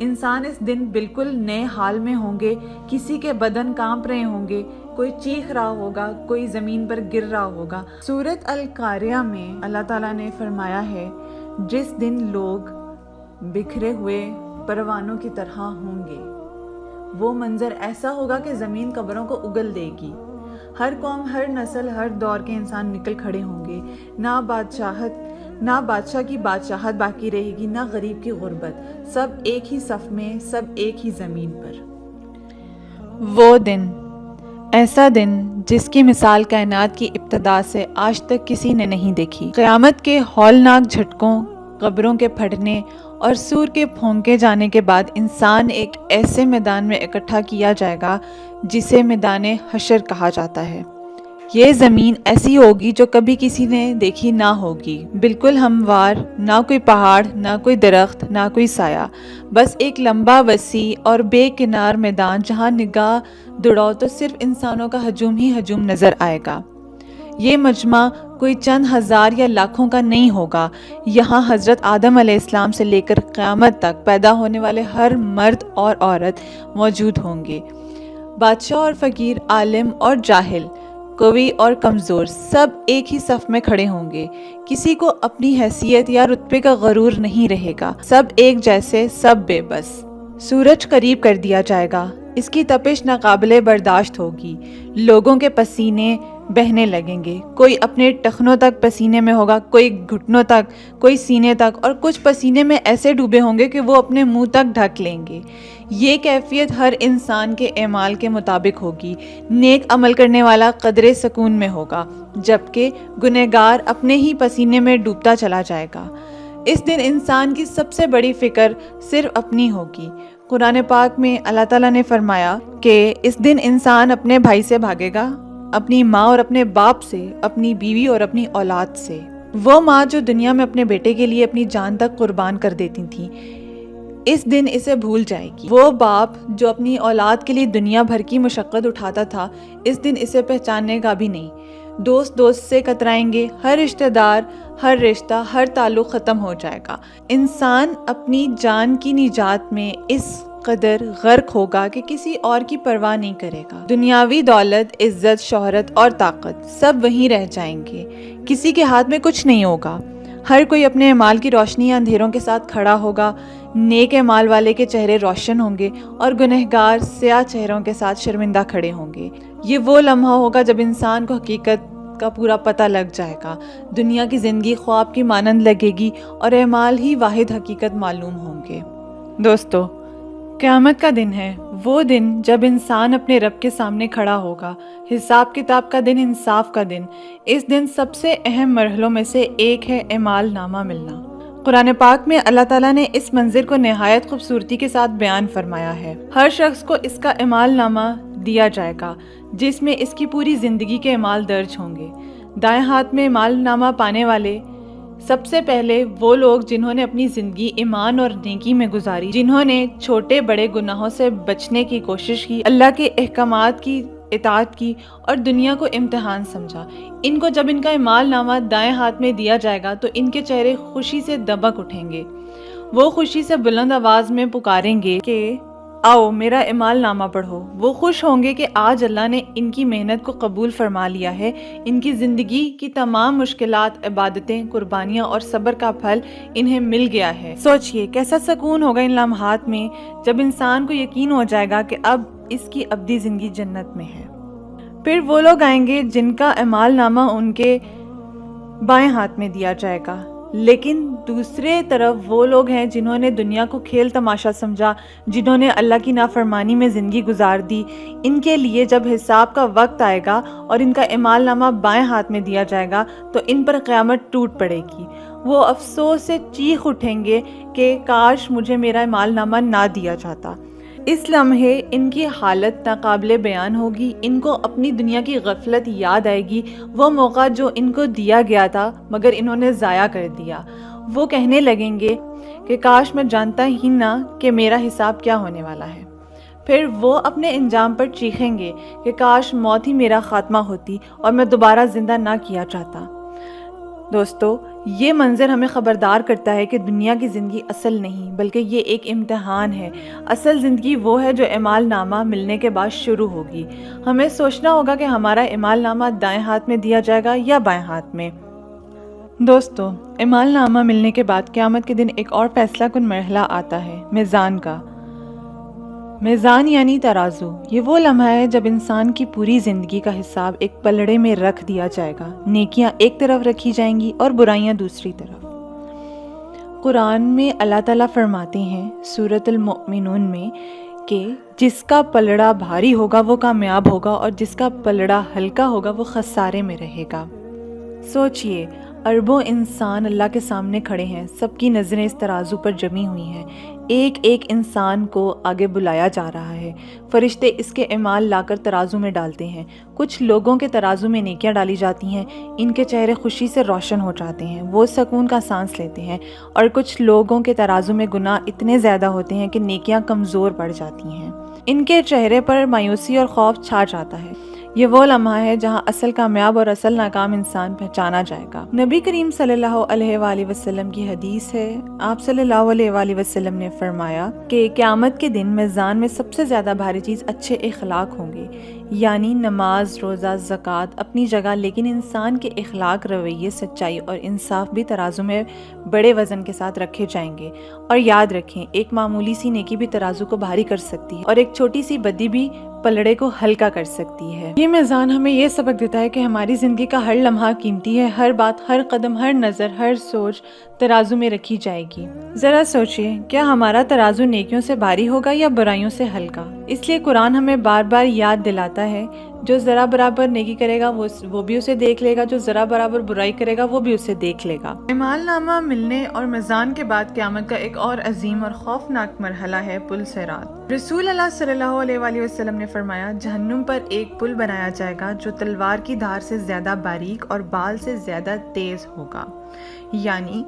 انسان اس دن بالکل نئے حال میں ہوں گے، کسی کے بدن کانپ رہے ہوں گے، کوئی چیخ رہا ہوگا، کوئی زمین پر گر رہا ہوگا۔ سورۃ القاریہ میں اللہ تعالیٰ نے فرمایا ہے جس دن لوگ بکھرے ہوئے پروانوں کی طرح ہوں گے، وہ منظر ایسا ہوگا کہ زمین قبروں کو اگل دے گی۔ ہر قوم، ہر نسل، ہر دور کے انسان نکل کھڑے ہوں گے۔ نہ بادشاہ کی بادشاہت باقی رہے گی، نہ غریب کی غربت، سب ایک ہی صف میں، سب ایک ہی زمین پر۔ وہ دن، ایسا دن جس کی مثال کائنات کی ابتدا سے آج تک کسی نے نہیں دیکھی۔ قیامت کے ہولناک جھٹکوں، قبروں کے پھٹنے اور سور کے پھونکے جانے کے بعد انسان ایک ایسے میدان میں اکٹھا کیا جائے گا جسے میدان حشر کہا جاتا ہے۔ یہ زمین ایسی ہوگی جو کبھی کسی نے دیکھی نہ ہوگی، بالکل ہموار، نہ کوئی پہاڑ، نہ کوئی درخت، نہ کوئی سایہ، بس ایک لمبا، وسیع اور بے کنار میدان جہاں نگاہ دوڑاؤ تو صرف انسانوں کا ہجوم ہی ہجوم نظر آئے گا۔ یہ مجمع کوئی چند ہزار یا لاکھوں کا نہیں ہوگا، یہاں حضرت آدم علیہ السلام سے لے کر قیامت تک پیدا ہونے والے ہر مرد اور عورت موجود ہوں گے۔ بادشاہ اور فقیر، عالم اور جاہل، قوی اور کمزور، سب ایک ہی صف میں کھڑے ہوں گے۔ کسی کو اپنی حیثیت یا رتبے کا غرور نہیں رہے گا، سب ایک جیسے، سب بے بس۔ سورج قریب کر دیا جائے گا، اس کی تپش ناقابل برداشت ہوگی، لوگوں کے پسینے بہنے لگیں گے، کوئی اپنے ٹخنوں تک پسینے میں ہوگا، کوئی گھٹنوں تک، کوئی سینے تک، اور کچھ پسینے میں ایسے ڈوبے ہوں گے کہ وہ اپنے منہ تک ڈھک لیں گے۔ یہ کیفیت ہر انسان کے اعمال کے مطابق ہوگی۔ نیک عمل کرنے والا قدرے سکون میں ہوگا، جبکہ گنہگار اپنے ہی پسینے میں ڈوبتا چلا جائے گا۔ اس دن انسان کی سب سے بڑی فکر صرف اپنی ہوگی۔ قرآن پاک میں اللہ تعالیٰ نے فرمایا کہ اس دن انسان اپنے بھائی سے بھاگے گا، اپنی ماں اور اپنے باپ سے، اپنی بیوی اور اپنی اولاد سے۔ وہ ماں جو دنیا میں اپنے بیٹے کے لیے اپنی جان تک قربان کر دیتی تھی، اس دن اسے بھول جائے گی۔ وہ باپ جو اپنی اولاد کے لیے دنیا بھر کی مشقت اٹھاتا تھا، اس دن اسے پہچاننے کا بھی نہیں۔ دوست سے کترائیں گے، ہر رشتہ دار، ہر رشتہ، ہر تعلق ختم ہو جائے گا۔ انسان اپنی جان کی نجات میں اس قدر غرق ہوگا کہ کسی اور کی پرواہ نہیں کرے گا۔ دنیاوی دولت، عزت، شہرت اور طاقت سب وہیں رہ جائیں گے، کسی کے ہاتھ میں کچھ نہیں ہوگا۔ ہر کوئی اپنے اعمال کی روشنی یا اندھیروں کے ساتھ کھڑا ہوگا۔ نیک اعمال والے کے چہرے روشن ہوں گے اور گنہگار سیاہ چہروں کے ساتھ شرمندہ کھڑے ہوں گے۔ یہ وہ لمحہ ہوگا جب انسان کو حقیقت کا پورا پتہ لگ جائے گا۔ دنیا کی زندگی خواب کی مانند لگے گی اور اعمال ہی واحد حقیقت معلوم ہوں گے۔ دوستو، قیامت کا دن ہے، وہ دن جب انسان اپنے رب کے سامنے کھڑا ہوگا، حساب کتاب کا دن، انصاف کا دن۔ اس دن سب سے اہم مرحلوں میں سے ایک ہے اعمال نامہ ملنا۔ قرآن پاک میں اللہ تعالیٰ نے اس منظر کو نہایت خوبصورتی کے ساتھ بیان فرمایا ہے۔ ہر شخص کو اس کا اعمال نامہ دیا جائے گا جس میں اس کی پوری زندگی کے اعمال درج ہوں گے۔ دائیں ہاتھ میں اعمال نامہ پانے والے سب سے پہلے وہ لوگ جنہوں نے اپنی زندگی ایمان اور نیکی میں گزاری، جنہوں نے چھوٹے بڑے گناہوں سے بچنے کی کوشش کی، اللہ کے احکامات کی اطاعت کی اور دنیا کو امتحان سمجھا۔ ان کو جب ان کا اعمال نامہ دائیں ہاتھ میں دیا جائے گا تو ان کے چہرے خوشی سے دمک اٹھیں گے۔ وہ خوشی سے بلند آواز میں پکاریں گے کہ آؤ میرا اعمال نامہ پڑھو۔ وہ خوش ہوں گے کہ آج اللہ نے ان کی محنت کو قبول فرما لیا ہے، ان کی زندگی کی تمام مشکلات، عبادتیں، قربانیاں اور صبر کا پھل انہیں مل گیا ہے۔ سوچئے کیسا سکون ہوگا ان لمحات میں جب انسان کو یقین ہو جائے گا کہ اب اس کی ابدی زندگی جنت میں ہے۔ پھر وہ لوگ آئیں گے جن کا اعمال نامہ ان کے بائیں ہاتھ میں دیا جائے گا، لیکن دوسرے طرف وہ لوگ ہیں جنہوں نے دنیا کو کھیل تماشا سمجھا، جنہوں نے اللہ کی نافرمانی میں زندگی گزار دی۔ ان کے لیے جب حساب کا وقت آئے گا اور ان کا اعمال نامہ بائیں ہاتھ میں دیا جائے گا تو ان پر قیامت ٹوٹ پڑے گی۔ وہ افسوس سے چیخ اٹھیں گے کہ کاش مجھے میرا اعمال نامہ نہ دیا جاتا۔ اس لمحے ان کی حالت ناقابل بیان ہوگی۔ ان کو اپنی دنیا کی غفلت یاد آئے گی، وہ موقع جو ان کو دیا گیا تھا مگر انہوں نے ضائع کر دیا۔ وہ کہنے لگیں گے کہ کاش میں جانتا ہی نہ کہ میرا حساب کیا ہونے والا ہے۔ پھر وہ اپنے انجام پر چیخیں گے کہ کاش موت ہی میرا خاتمہ ہوتی اور میں دوبارہ زندہ نہ کیا جاتا۔ دوستو، یہ منظر ہمیں خبردار کرتا ہے کہ دنیا کی زندگی اصل نہیں بلکہ یہ ایک امتحان ہے۔ اصل زندگی وہ ہے جو اعمال نامہ ملنے کے بعد شروع ہوگی۔ ہمیں سوچنا ہوگا کہ ہمارا اعمال نامہ دائیں ہاتھ میں دیا جائے گا یا بائیں ہاتھ میں۔ دوستو، اعمال نامہ ملنے کے بعد قیامت کے دن ایک اور فیصلہ کن مرحلہ آتا ہے، میزان کا۔ میزان یعنی ترازو، یہ وہ لمحہ ہے جب انسان کی پوری زندگی کا حساب ایک پلڑے میں رکھ دیا جائے گا۔ نیکیاں ایک طرف رکھی جائیں گی اور برائیاں دوسری طرف۔ قرآن میں اللہ تعالیٰ فرماتے ہیں سورۃ المؤمنون میں کہ جس کا پلڑا بھاری ہوگا وہ کامیاب ہوگا اور جس کا پلڑا ہلکا ہوگا وہ خسارے میں رہے گا۔ سوچئے، اربوں انسان اللہ کے سامنے کھڑے ہیں، سب کی نظریں اس ترازو پر جمی ہوئی ہیں، ایک ایک انسان کو آگے بلایا جا رہا ہے۔ فرشتے اس کے اعمال لا کر ترازو میں ڈالتے ہیں۔ کچھ لوگوں کے ترازو میں نیکیاں ڈالی جاتی ہیں، ان کے چہرے خوشی سے روشن ہو جاتے ہیں، وہ سکون کا سانس لیتے ہیں، اور کچھ لوگوں کے ترازو میں گناہ اتنے زیادہ ہوتے ہیں کہ نیکیاں کمزور پڑ جاتی ہیں، ان کے چہرے پر مایوسی اور خوف چھا جاتا ہے۔ یہ وہ لمحہ ہے جہاں اصل کامیاب اور اصل ناکام انسان پہچانا جائے گا۔ نبی کریم صلی اللہ علیہ وآلہ وسلم کی حدیث ہے، آپ صلی اللہ علیہ وآلہ وسلم نے فرمایا کہ قیامت کے دن میزان میں سب سے زیادہ بھاری چیز اچھے اخلاق ہوں گے، یعنی نماز، روزہ، زکوٰۃ اپنی جگہ، لیکن انسان کے اخلاق، رویے، سچائی اور انصاف بھی ترازو میں بڑے وزن کے ساتھ رکھے جائیں گے۔ اور یاد رکھیں، ایک معمولی سی نیکی بھی ترازو کو بھاری کر سکتی ہے اور ایک چھوٹی سی بدی بھی پلڑے کو ہلکا کر سکتی ہے۔ یہ میزان ہمیں یہ سبق دیتا ہے کہ ہماری زندگی کا ہر لمحہ قیمتی ہے، ہر بات، ہر قدم، ہر نظر، ہر سوچ ترازو میں رکھی جائے گی۔ ذرا سوچئے، کیا ہمارا ترازو نیکیوں سے بھاری ہوگا یا برائیوں سے ہلکا؟ اس لیے قرآن ہمیں بار بار یاد دلاتا ہے، جو ذرا برابر نیکی کرے گا وہ بھی اسے دیکھ لے گا، جو ذرا برابر برائی کرے گا وہ بھی اسے دیکھ لے گا۔ اعمال نامہ ملنے اور میزان کے بعد قیامت کا ایک اور عظیم اور خوفناک مرحلہ ہے پل صراط۔ رسول اللہ صلی اللہ علیہ وآلہ وسلم نے فرمایا، جہنم پر ایک پل بنایا جائے گا جو تلوار کی دھار سے زیادہ باریک اور بال سے زیادہ تیز ہوگا، یعنی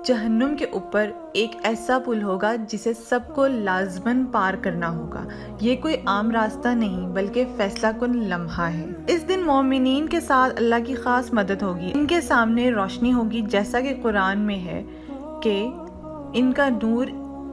جہنم کے اوپر ایک ایسا پل ہوگا جسے سب کو لازماً پار کرنا ہوگا۔ یہ کوئی عام راستہ نہیں بلکہ فیصلہ کن لمحہ ہے۔ اس دن مومنین کے ساتھ اللہ کی خاص مدد ہوگی، ان کے سامنے روشنی ہوگی، جیسا کہ قرآن میں ہے کہ ان کا نور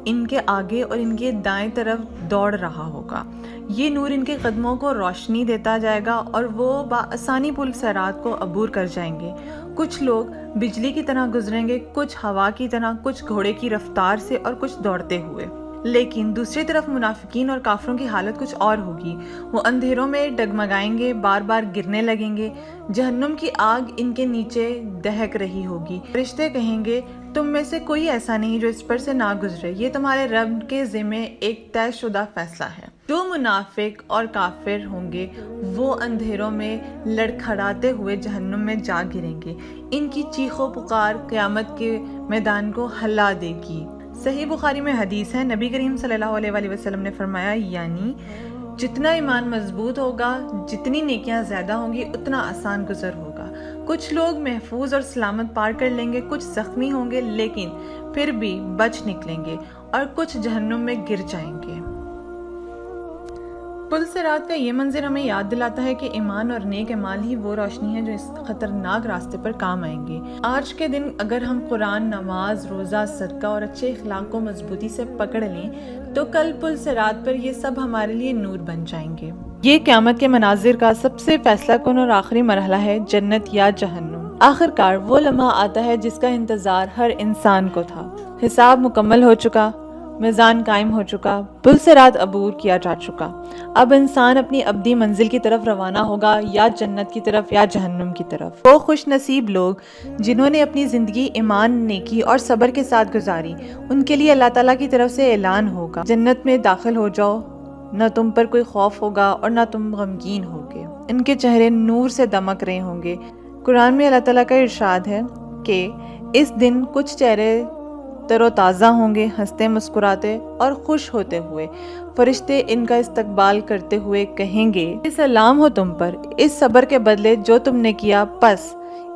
ان کے آگے اور ان کے دائیں طرف دوڑ رہا ہوگا۔ یہ نور ان کے قدموں کو روشنی دیتا جائے گا اور وہ بآسانی پل صراط کو عبور کر جائیں گے۔ کچھ لوگ بجلی کی طرح گزریں گے، کچھ ہوا کی طرح، کچھ گھوڑے کی رفتار سے اور کچھ دوڑتے ہوئے۔ لیکن دوسری طرف منافقین اور کافروں کی حالت کچھ اور ہوگی۔ وہ اندھیروں میں ڈگمگائیں گے، بار بار گرنے لگیں گے، جہنم کی آگ ان کے نیچے دہک رہی ہوگی۔ فرشتے کہیں گے، تم میں سے کوئی ایسا نہیں جو اس پر سے نہ گزرے، یہ تمہارے رب کے ذمے ایک طے شدہ فیصلہ ہے۔ جو منافق اور کافر ہوں گے وہ اندھیروں میں لڑکھڑاتے ہوئے جہنم میں جا گریں گے، ان کی چیخ و پکار قیامت کے میدان کو ہلا دے گی۔ صحیح بخاری میں حدیث ہے، نبی کریم صلی اللہ علیہ وآلہ وسلم نے فرمایا، یعنی جتنا ایمان مضبوط ہوگا، جتنی نیکیاں زیادہ ہوں گی، اتنا آسان گزر ہوگا۔ کچھ لوگ محفوظ اور سلامت پار کر لیں گے، کچھ زخمی ہوں گے لیکن پھر بھی بچ نکلیں گے، اور کچھ جہنم میں گر جائیں گے۔ پل صراط کا یہ منظر ہمیں یاد دلاتا ہے کہ ایمان اور نیک اعمال ہی وہ روشنی ہے جو اس خطرناک راستے پر کام آئیں گے۔ آج کے دن اگر ہم قرآن، نماز، روزہ، صدقہ اور اچھے اخلاق کو مضبوطی سے پکڑ لیں تو کل پل صراط پر یہ سب ہمارے لیے نور بن جائیں گے۔ یہ قیامت کے مناظر کا سب سے فیصلہ کن اور آخری مرحلہ ہے، جنت یا جہنم۔ آخرکار وہ لمحہ آتا ہے جس کا انتظار ہر انسان کو تھا۔ حساب مکمل ہو چکا، میزان قائم ہو چکا، پل صراط عبور کیا جا چکا۔ اب انسان اپنی ابدی منزل کی طرف روانہ ہوگا، یا جنت کی طرف یا جہنم کی طرف۔ وہ خوش نصیب لوگ جنہوں نے اپنی زندگی ایمان، نیکی اور صبر کے ساتھ گزاری، ان کے لیے اللہ تعالیٰ کی طرف سے اعلان ہوگا، جنت میں داخل ہو جاؤ، نہ تم پر کوئی خوف ہوگا اور نہ تم غمگین ہوگے۔ ان کے چہرے نور سے دمک رہے ہوں گے۔ قرآن میں اللہ تعالیٰ کا ارشاد ہے کہ اس دن کچھ چہرے تر و تازہ ہوں گے، ہنستے مسکراتے اور خوش ہوتے ہوئے۔ فرشتے ان کا استقبال کرتے ہوئے کہیں گے، سلام ہو تم پر، اس صبر کے بدلے جو تم نے کیا، پس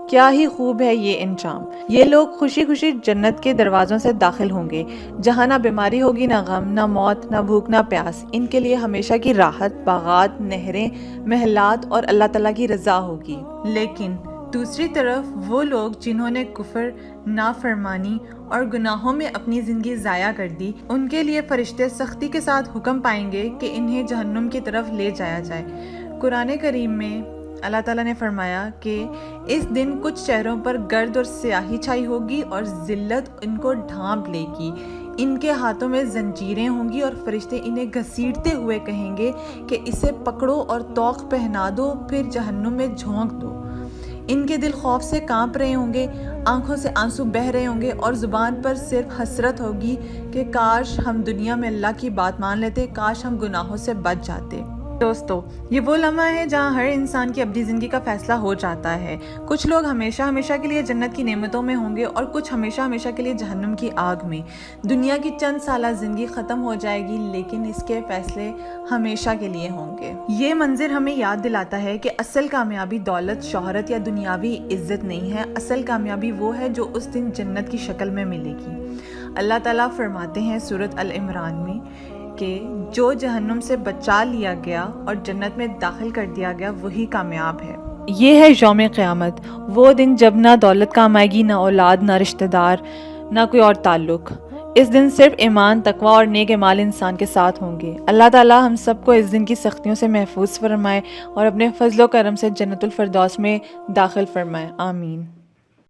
کیا ہی خوب ہے یہ انجام۔ یہ لوگ خوشی خوشی جنت کے دروازوں سے داخل ہوں گے، جہاں نہ بیماری ہوگی، نہ غم، نہ موت، نہ بھوک، نہ پیاس۔ ان کے لیے ہمیشہ کی راحت، باغات، نہریں، محلات اور اللہ تعالیٰ کی رضا ہوگی۔ لیکن دوسری طرف وہ لوگ جنہوں نے کفر، نافرمانی اور گناہوں میں اپنی زندگی ضائع کر دی، ان کے لیے فرشتے سختی کے ساتھ حکم پائیں گے کہ انہیں جہنم کی طرف لے جایا جائے۔ قرآن کریم میں اللہ تعالیٰ نے فرمایا کہ اس دن کچھ چہروں پر گرد اور سیاہی چھائی ہوگی اور ذلت ان کو ڈھانپ لے گی، ان کے ہاتھوں میں زنجیریں ہوں گی اور فرشتے انہیں گھسیٹتے ہوئے کہیں گے کہ اسے پکڑو اور طوق پہنا دو، پھر جہنم میں جھونک دو۔ ان کے دل خوف سے کانپ رہے ہوں گے، آنکھوں سے آنسو بہہ رہے ہوں گے اور زبان پر صرف حسرت ہوگی کہ کاش ہم دنیا میں اللہ کی بات مان لیتے، کاش ہم گناہوں سے بچ جاتے۔ دوستو، یہ وہ لمحہ ہے جہاں ہر انسان کی اپنی زندگی کا فیصلہ ہو جاتا ہے۔ کچھ لوگ ہمیشہ ہمیشہ کے لیے جنت کی نعمتوں میں ہوں گے اور کچھ ہمیشہ ہمیشہ کے لیے جہنم کی آگ میں۔ دنیا کی چند سالہ زندگی ختم ہو جائے گی، لیکن اس کے فیصلے ہمیشہ کے لیے ہوں گے۔ یہ منظر ہمیں یاد دلاتا ہے کہ اصل کامیابی دولت، شہرت یا دنیاوی عزت نہیں ہے، اصل کامیابی وہ ہے جو اس دن جنت کی شکل میں ملے گی۔ اللہ تعالیٰ فرماتے ہیں سورۃ العمران میں کہ جو جہنم سے بچا لیا گیا اور جنت میں داخل کر دیا گیا وہی کامیاب ہے۔ یہ ہے یوم قیامت، وہ دن جب نہ دولت کام آئے گی، نہ اولاد، نہ رشتہ دار، نہ کوئی اور تعلق۔ اس دن صرف ایمان، تقوی اور نیک اعمال انسان کے ساتھ ہوں گے۔ اللہ تعالیٰ ہم سب کو اس دن کی سختیوں سے محفوظ فرمائے اور اپنے فضل و کرم سے جنت الفردوس میں داخل فرمائے، آمین۔